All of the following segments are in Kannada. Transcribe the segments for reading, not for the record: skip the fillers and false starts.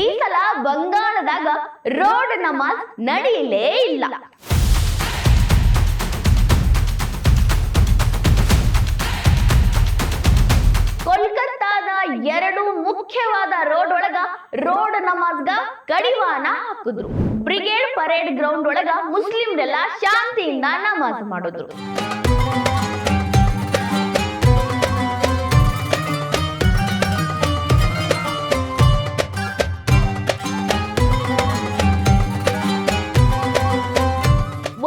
ಈ ಸಲ ಬಂಗಾಳದಾಗ ರೋಡ್ ನಮಾಜ್ ನಡೆಯಲೇ ಇಲ್ಲ. ಕೋಲ್ಕತ್ತಾದ ಎರಡು ಮುಖ್ಯವಾದ ರೋಡ್ ಒಳಗ ರೋಡ್ ನಮಾಜ್ಗ ಕಡಿವಾಣ ಹಾಕಿದ್ರು. ಬ್ರಿಗೇಡ್ ಪರೇಡ್ ಗ್ರೌಂಡ್ ಒಳಗ ಮುಸ್ಲಿಮ್ರೆಲ್ಲ ಶಾಂತಿಯಿಂದ ನಮಾಜ್ ಮಾಡಿದ್ರು.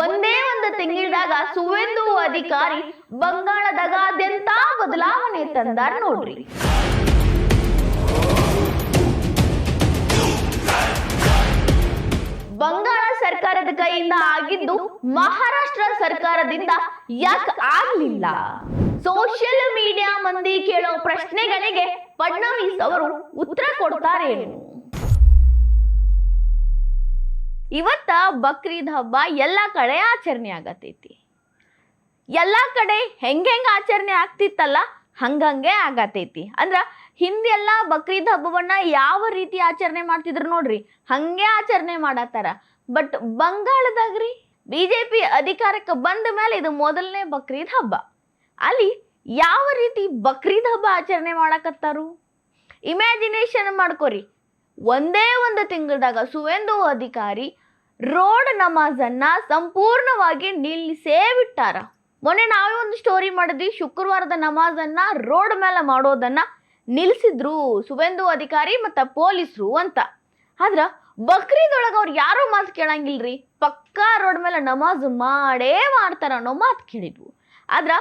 ಒಂದೇ ಒಂದು ತಿಂಗಳದಾಗ ಸುವೇಂದು ಅಧಿಕಾರಿ ಬಂಗಾಳದಾಗ ಅದೆಂತ ಬದಲಾವಣೆ ತಂದಾರ ನೋಡ್ರಿ. ಬಂಗಾಳ ಸರ್ಕಾರದ ಕೈಯಿಂದ ಆಗಿದ್ದು ಮಹಾರಾಷ್ಟ್ರ ಸರ್ಕಾರದಿಂದ ಯಾಕೆ ಆಗ್ಲಿಲ್ಲ? ಸೋಷಿಯಲ್ ಮೀಡಿಯಾ ಮಂದಿ ಕೇಳೋ ಪ್ರಶ್ನೆಗಳಿಗೆ ಫಡ್ನವೀಸ್ ಅವರು ಉತ್ತರ ಕೊಡ್ತಾರೇನು? ಇವತ್ತ ಬಕ್ರೀದ್ ಹಬ್ಬ ಎಲ್ಲಾ ಕಡೆ ಆಚರಣೆ ಆಗತೈತಿ. ಎಲ್ಲಾ ಕಡೆ ಹೆಂಗ್ ಆಚರಣೆ ಆಗ್ತಿತ್ತಲ್ಲ ಹಂಗಂಗೆ ಆಗತೈತಿ. ಅಂದ್ರ ಹಿಂದೆಲ್ಲ ಬಕ್ರೀದ್ ಹಬ್ಬವನ್ನ ಯಾವ ರೀತಿ ಆಚರಣೆ ಮಾಡ್ತಿದ್ರು ನೋಡ್ರಿ, ಹಂಗೆ ಆಚರಣೆ ಮಾಡತ್ತಾರ. ಬಟ್ ಬಂಗಾಳದಾಗ್ರಿ ಬಿಜೆಪಿ ಅಧಿಕಾರಕ್ಕೆ ಬಂದ ಮೇಲೆ ಇದು ಮೊದಲನೇ ಬಕ್ರೀದ್ ಹಬ್ಬ. ಅಲ್ಲಿ ಯಾವ ರೀತಿ ಬಕ್ರೀದ್ ಹಬ್ಬ ಆಚರಣೆ ಮಾಡಕತ್ತಾರು ಇಮ್ಯಾಜಿನೇಷನ್ ಮಾಡ್ಕೋರಿ. ಒಂದೇ ಒಂದು ತಿಂಗಳದಾಗ ಸುವೇಂದು ಅಧಿಕಾರಿ ರೋಡ್ ನಮಾಜನ್ನ ಸಂಪೂರ್ಣವಾಗಿ ನಿಲ್ಲಿಸೇ ಬಿಟ್ಟಾರ. ಮೊನ್ನೆ ನಾವೇ ಒಂದು ಸ್ಟೋರಿ ಮಾಡಿದ್ವಿ, ಶುಕ್ರವಾರದ ನಮಾಜನ್ನ ರೋಡ್ ಮೇಲೆ ಮಾಡೋದನ್ನ ನಿಲ್ಸಿದ್ರು ಸುವೇಂದು ಅಧಿಕಾರಿ ಮತ್ತ ಪೊಲೀಸರು ಅಂತ. ಆದ್ರ ಬಕ್ರೀದ್ ಒಳಗ ಅವ್ರು ಯಾರೋ ಮಾತು ಕೇಳಂಗಿಲ್ರಿ, ಪಕ್ಕಾ ರೋಡ್ ಮೇಲೆ ನಮಾಜ್ ಮಾಡೇ ಮಾಡ್ತಾರ ಅನ್ನೋ ಮಾತು ಕೇಳಿದ್ವು. ಆದ್ರ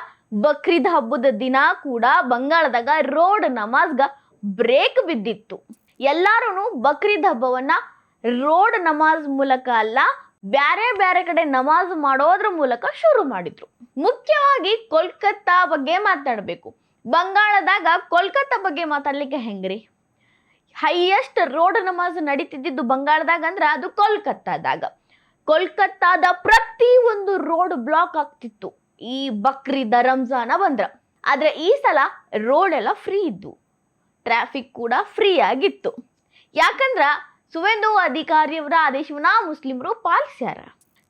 ಬಕ್ರೀದ್ ಹಬ್ಬದ ದಿನ ಕೂಡ ಬಂಗಾಳದಾಗ ರೋಡ್ ನಮಾಜ್ಗ ಬ್ರೇಕ್ ಬಿದ್ದಿತ್ತು. ಎಲ್ಲಾರು ಬಕ್ರೀದ್ ಹಬ್ಬವನ್ನ ರೋಡ್ ನಮಾಜ್ ಮೂಲಕ ಅಲ್ಲ, ಬ್ಯಾರೆ ಬ್ಯಾರೆ ಕಡೆ ನಮಾಜ್ ಮಾಡೋದ್ರ ಮೂಲಕ ಶುರು ಮಾಡಿದ್ರು. ಮುಖ್ಯವಾಗಿ ಕೋಲ್ಕತ್ತಾ ಬಗ್ಗೆ ಮಾತಾಡಬೇಕು. ಬಂಗಾಳದಾಗ ಕೋಲ್ಕತ್ತಾ ಬಗ್ಗೆ ಮಾತಾಡ್ಲಿಕ್ಕೆ ಹೆಂಗ್ರಿ? ಹೈಯೆಸ್ಟ್ ರೋಡ್ ನಮಾಜ್ ನಡೀತಿದ್ದು ಬಂಗಾಳದಾಗ ಅಂದ್ರ ಅದು ಕೋಲ್ಕತ್ತಾದಾಗ. ಕೋಲ್ಕತ್ತಾದ ಪ್ರತಿ ಒಂದು ರೋಡ್ ಬ್ಲಾಕ್ ಆಗ್ತಿತ್ತು ಈ ಬಕ್ರೀದ್ ರಂಜಾನ ಬಂದ್ರ. ಆದ್ರೆ ಈ ಸಲ ರೋಡ್ ಎಲ್ಲ ಫ್ರೀ ಇದ್ದು, ಟ್ರಾಫಿಕ್ ಕೂಡ ಫ್ರೀ ಆಗಿತ್ತು. ಯಾಕಂದ್ರ ಸುವೇಂದು ಅಧಿಕಾರಿಯವರ ಆದೇಶವನ್ನ ಮುಸ್ಲಿಮರು ಪಾಲಿಸ್ಯಾರ.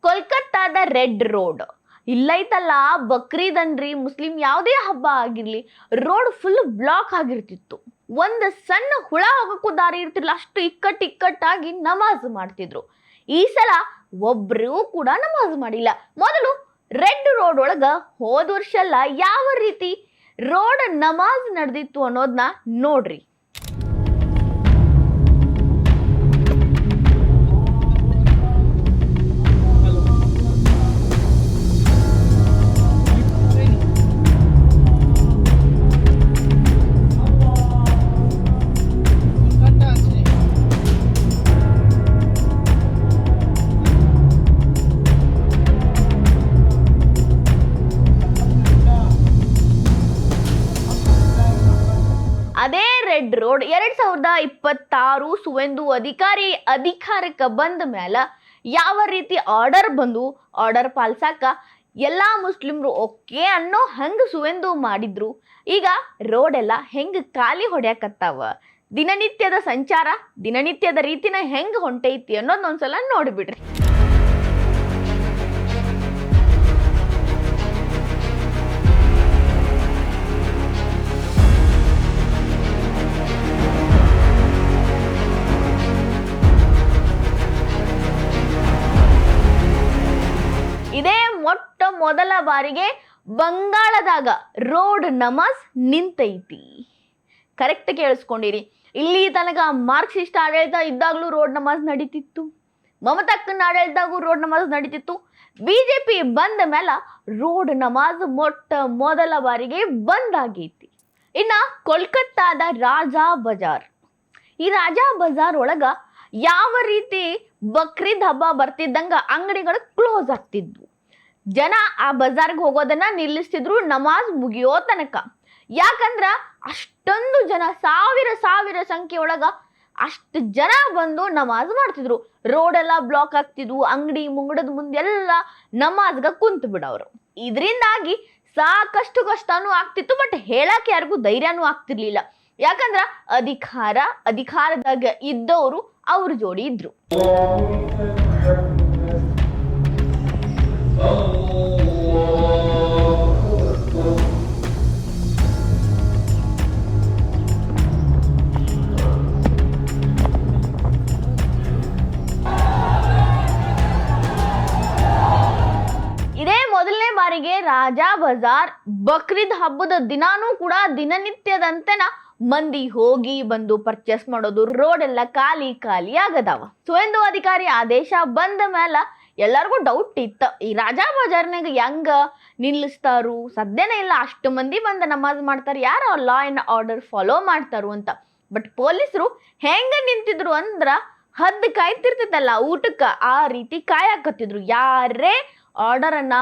ಕೋಲ್ಕತ್ತಾದ ರೆಡ್ ರೋಡ್ ಇಲ್ಲೈತಲ್ಲ, ಬಕ್ರೀದ್ ಅನ್ರಿ ಮುಸ್ಲಿಂ ಯಾವುದೇ ಹಬ್ಬ ಆಗಿರ್ಲಿ ರೋಡ್ ಫುಲ್ ಬ್ಲಾಕ್ ಆಗಿರ್ತಿತ್ತು. ಒಂದು ಸಣ್ಣ ಹುಳ ಹೋಗಕ್ಕೂ ದಾರಿ ಇರ್ತಿರ್ಲಿಲ್ಲ, ಅಷ್ಟು ಇಕ್ಕಟ್ಟಾಗಿ ನಮಾಜ್ ಮಾಡ್ತಿದ್ರು. ಈ ಸಲ ಒಬ್ರು ಕೂಡ ನಮಾಜ್ ಮಾಡಿಲ್ಲ. ಮೊದಲು ರೆಡ್ ರೋಡ್ ಒಳಗ ಹೋದ ವರ್ಷ ಎಲ್ಲ ಯಾವ ರೀತಿ ರೋಡ್ ನಮಾಜ್ ನಡೆದಿತ್ತು ಅನ್ನೋದನ್ನ ನೋಡ್ರಿ. ಅದೇ ರೆಡ್ ರೋಡ್ 2026 ಸುವೇಂದು ಅಧಿಕಾರಿ ಅಧಿಕಾರಕ್ಕೆ ಬಂದ ಮೇಲೆ ಯಾವ ರೀತಿ ಆರ್ಡರ್ ಬಂದು ಆರ್ಡರ್ ಪಾಲ್ಸಾಕ ಎಲ್ಲಾ ಮುಸ್ಲಿಮ್ರು ಓಕೆ ಅನ್ನೋ ಹಂಗ ಸುವೇಂದು ಮಾಡಿದ್ರು. ಈಗ ರೋಡ್ ಎಲ್ಲ ಹೆಂಗ್ ಖಾಲಿ ಹೊಡ್ಯಾಕತ್ತಾವ, ದಿನನಿತ್ಯದ ಸಂಚಾರ ದಿನನಿತ್ಯದ ರೀತಿನ ಹೆಂಗ್ ಹೊಂಟೈತಿ ಅನ್ನೋದೊಂದ್ಸಲ ನೋಡ್ಬಿಡ್ರಿ. ಇದೇ ಮೊದಲ ಬಾರಿಗೆ ಬಂಗಾಳದಾಗ ರೋಡ್ ನಮಾಜ್ ನಿಂತೈತಿ. ಕರೆಕ್ಟ್ ಕೇಳಿಸ್ಕೊಂಡಿರಿ. ಇಲ್ಲಿ ತನಕ ಮಾರ್ಕ್ಸಿಸ್ಟ್ ಆಡಳಿತ ಇದ್ದಾಗಲೂ ರೋಡ್ ನಮಾಜ್ ನಡೀತಿತ್ತು, ಮಮತಾಕ್ಕನ ಆಡಳಿತಾಗೂ ರೋಡ್ ನಮಾಜ್ ನಡೀತಿತ್ತು. ಬಿಜೆಪಿ ಬಂದ ಮೇಲೆ ರೋಡ್ ನಮಾಜ್ ಮೊದಲ ಬಾರಿಗೆ ಬಂದ್ ಆಗೈತಿ. ಇನ್ನ ಕೋಲ್ಕತ್ತಾದ ರಾಜಾ ಬಜಾರ್, ಈ ರಾಜಾ ಬಜಾರ್ ಒಳಗ ಯಾವ ರೀತಿ ಬಕ್ರೀದ್ ಹಬ್ಬ ಬರ್ತಿದ್ದಂಗ ಅಂಗಡಿಗಳು ಕ್ಲೋಸ್ ಆಗ್ತಿದ್ವು. ಜನ ಆ ಬಜಾರ್ಗೆ ಹೋಗೋದನ್ನ ನಿಲ್ಲಿಸ್ತಿದ್ರು ನಮಾಜ್ ಮುಗಿಯೋ ತನಕ. ಯಾಕಂದ್ರ ಅಷ್ಟೊಂದು ಜನ, ಸಾವಿರ ಸಂಖ್ಯೆ ಒಳಗ ಅಷ್ಟು ಜನ ಬಂದು ನಮಾಜ್ ಮಾಡ್ತಿದ್ರು. ರೋಡ್ ಎಲ್ಲ ಬ್ಲಾಕ್ ಆಗ್ತಿದ್ವು, ಅಂಗಡಿ ಮುಂಗಡದ ಮುಂದೆಲ್ಲ ನಮಾಜ್ಗ ಕುಂತು ಬಿಡವ್ರು. ಇದರಿಂದಾಗಿ ಸಾಕಷ್ಟು ಕಷ್ಟನೂ ಆಗ್ತಿತ್ತು, ಬಟ್ ಹೇಳಕ್ ಯಾರಿಗೂ ಧೈರ್ಯನೂ ಆಗ್ತಿರ್ಲಿಲ್ಲ. ಯಾಕಂದ್ರ ಅಧಿಕಾರದಾಗ ಇದ್ದವರು ಅವ್ರ ಜೋಡಿ ಇದ್ರು. ಇದೇ ಮೊದಲನೇ ಬಾರಿಗೆ ರಾಜಾ ಬಜಾರ್ ಬಕ್ರೀದ್ ಹಬ್ಬದ ದಿನಾನೂ ಕೂಡ ದಿನನಿತ್ಯದಂತೆನ ಮಂದಿ ಹೋಗಿ ಬಂದು ಪರ್ಚೇಸ್ ಮಾಡೋದು, ರೋಡ್ ಎಲ್ಲ ಖಾಲಿ ಖಾಲಿ ಆಗದಾವ. ಸುವೇಂದು ಅಧಿಕಾರಿ ಆದೇಶ ಬಂದ ಮೇಲೆ ಎಲ್ಲರಿಗೂ ಡೌಟ್ ಇತ್ತು, ಈ ರಾಜಾ ಬಜಾರ್ನಾಗ ಹೆಂಗ ನಿಲ್ಲಿಸ್ತಾರು, ಸದ್ಯನೇ ಇಲ್ಲ ಅಷ್ಟು ಮಂದಿ ಬಂದ ನಮಾಜ್ ಮಾಡ್ತಾರೆ, ಯಾರು ಲಾ ಅಂಡ್ ಆರ್ಡರ್ ಫಾಲೋ ಮಾಡ್ತಾರು ಅಂತ. ಬಟ್ ಪೊಲೀಸರು ಹೆಂಗ ನಿಂತಿದ್ರು ಅಂದ್ರ ಹದ್ದು ಕಾಯ್ತಿರ್ತೈತಲ್ಲ ಊಟಕ್ಕೆ, ಆ ರೀತಿ ಕಾಯಕತ್ತಿದ್ರು. ಯಾರೇ ಆರ್ಡರ್ ಅನ್ನ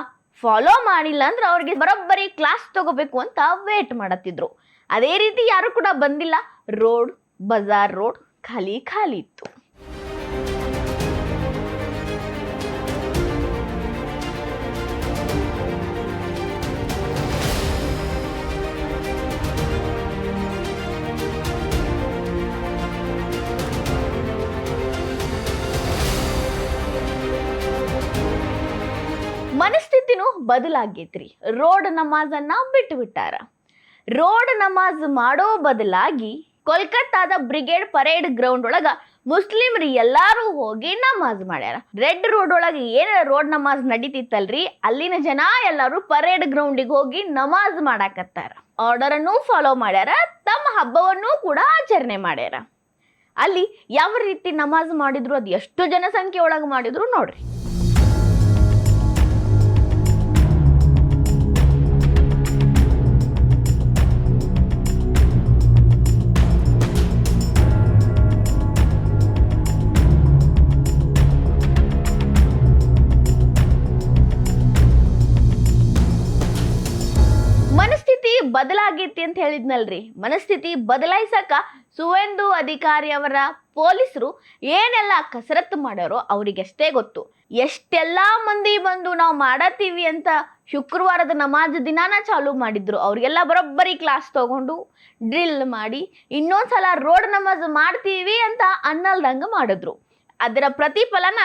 ಫಾಲೋ ಮಾಡಿಲ್ಲ ಅಂದ್ರೆ ಅವ್ರಿಗೆ ಬರೋಬ್ಬರಿ ಕ್ಲಾಸ್ ತಗೋಬೇಕು ಅಂತ ವೇಟ್ ಮಾಡತ್ತಿದ್ರು. ಅದೇ ರೀತಿ ಯಾರು ಕೂಡ ಬಂದಿಲ್ಲ, ಬಜಾರ್ ರೋಡ್ ಖಾಲಿ ಖಾಲಿ ಇತ್ತು. ಮನಸ್ಥಿತಿನೂ ಬದಲಾಗೈತ್ರಿ. ರೋಡ್ ನಮಾಜನ್ನ ಬಿಟ್ಟು ಬಿಟ್ಟಾರ. ರೋಡ್ ನಮಾಜ್ ಮಾಡೋ ಬದಲಾಗಿ ಕೋಲ್ಕತ್ತಾದ ಬ್ರಿಗೇಡ್ ಪರೇಡ್ ಗ್ರೌಂಡ್ ಒಳಗ ಮುಸ್ಲಿಮ್ರು ಎಲ್ಲಾರು ಹೋಗಿ ನಮಾಜ್ ಮಾಡ್ಯಾರ. ರೆಡ್ ರೋಡ್ ಒಳಗೆ ಏನ ರೋಡ್ ನಮಾಜ್ ನಡೀತಿತ್ತಲ್ರಿ, ಅಲ್ಲಿನ ಜನ ಎಲ್ಲಾರು ಪರೇಡ್ ಗ್ರೌಂಡಿಗೆ ಹೋಗಿ ನಮಾಜ್ ಮಾಡಾಕತ್ತಾರ. ಆರ್ಡರ್ ಅನ್ನು ಫಾಲೋ ಮಾಡ್ಯಾರ, ತಮ್ಮ ಹಬ್ಬವನ್ನು ಕೂಡ ಆಚರಣೆ ಮಾಡ್ಯಾರ. ಅಲ್ಲಿ ಯಾವ ರೀತಿ ನಮಾಜ್ ಮಾಡಿದ್ರು, ಅದು ಎಷ್ಟು ಜನಸಂಖ್ಯೆ ಒಳಗೆ ಮಾಡಿದ್ರು ನೋಡ್ರಿ. ಬದಲಾಗೈತಿ ಅಂತ ಹೇಳಿದ್ನಲ್ರಿ, ಮನಸ್ಥಿತಿ ಬದಲಾಯಿಸಕ ಸುವೇಂದು ಅಧಿಕಾರಿ ಅವರ ಪೊಲೀಸರು ಏನೆಲ್ಲ ಕಸರತ್ತು ಮಾಡ್ಯಾರೋ ಅವ್ರಿಗೆಷ್ಟೇ ಗೊತ್ತು. ಎಷ್ಟೆಲ್ಲಾ ಮಂದಿ ಬಂದು ನಾವು ಮಾಡತ್ತೀವಿ ಅಂತ ಶುಕ್ರವಾರದ ನಮಾಜ್ ದಿನಾನ ಚಾಲೂ ಮಾಡಿದ್ರು. ಅವ್ರಿಗೆಲ್ಲ ಬರೋಬ್ಬರಿ ಕ್ಲಾಸ್ ತಗೊಂಡು ಡ್ರಿಲ್ ಮಾಡಿ ಇನ್ನೊಂದ್ಸಲ ರೋಡ್ ನಮಾಜ್ ಮಾಡ್ತೀವಿ ಅಂತ ಅನ್ನಲ್ದಂಗ ಮಾಡಿದ್ರು. ಅದರ ಪ್ರತಿಫಲನ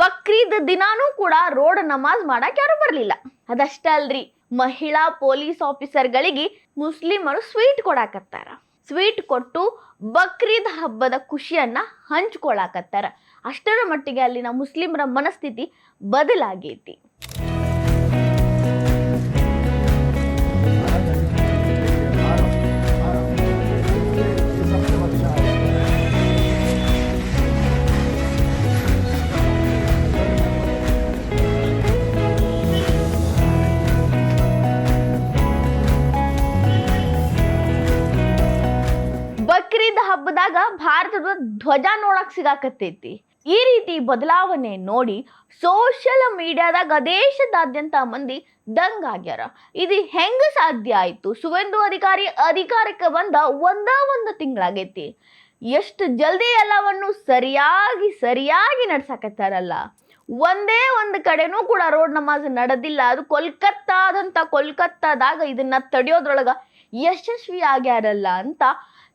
ಬಕ್ರೀದ್ ದಿನಾನೂ ಕೂಡ ರೋಡ್ ನಮಾಜ್ ಮಾಡಕ್ ಯಾರು ಬರ್ಲಿಲ್ಲ. ಅದಷ್ಟ ಅಲ್ರಿ, ಮಹಿಳಾ ಪೊಲೀಸ್ ಆಫೀಸರ್ಗಳಿಗೆ ಮುಸ್ಲಿಮರು ಸ್ವೀಟ್ ಕೊಡಾಕತ್ತಾರ. ಸ್ವೀಟ್ ಕೊಟ್ಟು ಬಕ್ರೀದ್ ಹಬ್ಬದ ಖುಷಿಯನ್ನ ಹಂಚ್ಕೊಳಕತ್ತಾರ. ಅಷ್ಟರ ಮಟ್ಟಿಗೆ ಅಲ್ಲಿನ ಮುಸ್ಲಿಮರ ಮನಸ್ಥಿತಿ ಬದಲಾಗೈತಿ. ಬಕ್ರೀದ್ ಹಬ್ಬದಾಗ ಭಾರತದ ಧ್ವಜ ನೋಡಕ್ ಸಿಗಾಕತ್ತೈತಿ. ಈ ರೀತಿ ಬದಲಾವಣೆ ನೋಡಿ ಸೋಷಿಯಲ್ ಮೀಡಿಯಾದಾಗ ದೇಶದಾದ್ಯಂತ ಮಂದಿ ದಂಗಾಗ್ಯಾರ. ಇದು ಹೆಂಗ ಸಾಧ್ಯ ಆಯ್ತು? ಸುವೇಂದು ಅಧಿಕಾರಿ ಅಧಿಕಾರಕ್ಕೆ ಬಂದ ಒಂದು ತಿಂಗಳಾಗೈತಿ. ಎಷ್ಟು ಜಲ್ದಿ ಎಲ್ಲವನ್ನು ಸರಿಯಾಗಿ ನಡ್ಸಕತ್ತಾರಲ್ಲ. ಒಂದೇ ಒಂದು ಕಡೆನೂ ಕೂಡ ರೋಡ್ ನಮಾಜ್ ನಡೆದಿಲ್ಲ. ಅದು ಕೋಲ್ಕತ್ತಾದಾಗ ಇದನ್ನ ತಡೆಯೋದ್ರೊಳಗ ಯಶಸ್ವಿ ಆಗ್ಯಾರಲ್ಲ ಅಂತ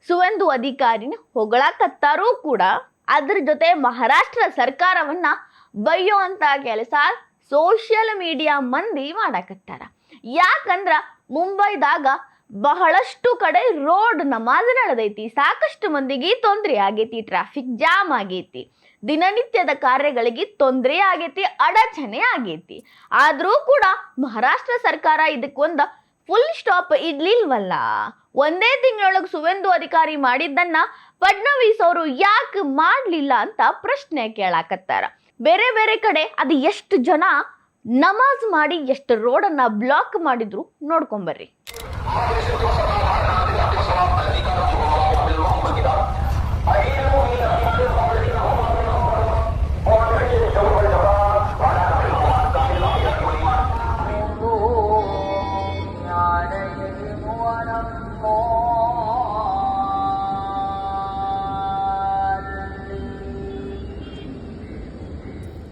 ಸುವೇಂದು ಅಧಿಕಾರಿನ ಹೊಗಳಕತ್ತಾರೂ ಕೂಡ. ಅದ್ರ ಜೊತೆ ಮಹಾರಾಷ್ಟ್ರ ಸರ್ಕಾರವನ್ನ ಬೈಯೋ ಅಂತ ಕೆಲಸ ಸೋಷಿಯಲ್ ಮೀಡಿಯಾ ಮಂದಿ ಮಾಡಕತ್ತಾರ. ಯಾಕಂದ್ರ ಮುಂಬೈದಾಗ ಬಹಳಷ್ಟು ಕಡೆ ರೋಡ್ ನಮಾಜ್ ನಡೆದೈತಿ. ಸಾಕಷ್ಟು ಮಂದಿಗೆ ತೊಂದರೆ ಆಗೈತಿ, ಟ್ರಾಫಿಕ್ ಜಾಮ್ ಆಗೈತಿ, ದಿನನಿತ್ಯದ ಕಾರ್ಯಗಳಿಗೆ ತೊಂದರೆ ಆಗೈತಿ, ಅಡಚಣೆ ಆಗೈತಿ. ಆದ್ರೂ ಕೂಡ ಮಹಾರಾಷ್ಟ್ರ ಸರ್ಕಾರ ಇದಕ್ಕೊಂದು ಫುಲ್ ಸ್ಟಾಪ್ ಇಡ್ಲಿಲ್ವಲ್ಲ. ಒಂದೇ ತಿಂಗಳೊಳಗೆ ಸುವೇಂದು ಅಧಿಕಾರಿ ಮಾಡಿದ್ದನ್ನ ಫಡ್ನವೀಸ್ ಅವರು ಯಾಕೆ ಮಾಡ್ಲಿಲ್ಲ ಅಂತ ಪ್ರಶ್ನೆ ಕೇಳಾಕತ್ತಾರ. ಬೇರೆ ಕಡೆ ಅದು ಎಷ್ಟು ಜನ ನಮಾಜ್ ಮಾಡಿ ಎಷ್ಟು ರೋಡನ್ನ ಬ್ಲಾಕ್ ಮಾಡಿದ್ರು ನೋಡ್ಕೊಂಬರ್ರಿ.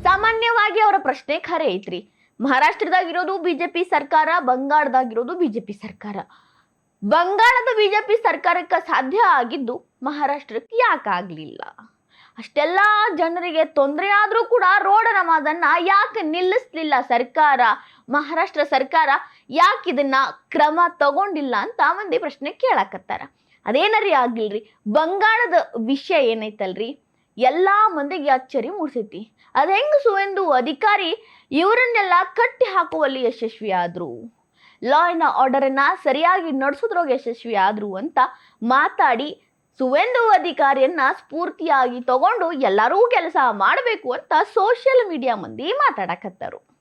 ಸಾಮಾನ್ಯವಾಗಿ ಅವರ ಪ್ರಶ್ನೆ ಖರೆ ಐತ್ರಿ. ಮಹಾರಾಷ್ಟ್ರದಾಗಿರೋದು ಬಿಜೆಪಿ ಸರ್ಕಾರ, ಬಂಗಾಳದಾಗಿರೋದು ಬಿಜೆಪಿ ಸರ್ಕಾರ. ಬಂಗಾಳದ ಬಿಜೆಪಿ ಸರ್ಕಾರಕ್ಕೆ ಸಾಧ್ಯ ಆಗಿದ್ದು ಮಹಾರಾಷ್ಟ್ರಕ್ಕೆ ಯಾಕಾಗ್ಲಿಲ್ಲ? ಅಷ್ಟೆಲ್ಲ ಜನರಿಗೆ ತೊಂದರೆ ಆದ್ರೂ ಕೂಡ ರೋಡ್ ನಮಾಜನ್ನ ಯಾಕೆ ನಿಲ್ಲಿಸ್ಲಿಲ್ಲ ಸರ್ಕಾರ? ಮಹಾರಾಷ್ಟ್ರ ಸರ್ಕಾರ ಯಾಕೆ ಇದನ್ನ ಕ್ರಮ ತಗೊಂಡಿಲ್ಲ ಅಂತ ಮಂದಿ ಪ್ರಶ್ನೆ ಕೇಳಕತ್ತಾರ. ಅದೇನರಿ ಆಗಿಲ್ರಿ, ಬಂಗಾಳದ ವಿಷಯ ಏನೈತಲ್ರಿ ಎಲ್ಲಾ ಮಂದಿಗೆ ಅಚ್ಚರಿ ಮೂಡಿಸೈತಿ. ಅದ ಹೆಂಗ ಸುವೇಂದು ಅಧಿಕಾರಿ ಇವರನ್ನೆಲ್ಲ ಕಟ್ಟಿ ಹಾಕುವಲ್ಲಿ ಯಶಸ್ವಿ ಆದ್ರು, ಲಾ ಅಂಡ್ ಆರ್ಡರ್ ಅನ್ನ ಸರಿಯಾಗಿ ನಡೆಸೋದ್ರೊಳಗೆ ಯಶಸ್ವಿ ಆದ್ರು ಅಂತ ಮಾತಾಡಿ ಸುವೇಂದು ಅಧಿಕಾರಿಯನ್ನ ಸ್ಫೂರ್ತಿಯಾಗಿ ತಗೊಂಡು ಎಲ್ಲರೂ ಕೆಲಸ ಮಾಡಬೇಕು ಅಂತ ಸೋಷಿಯಲ್ ಮೀಡಿಯಾ ಮಂದಿ ಮಾತಾಡಕತ್ತಾರು.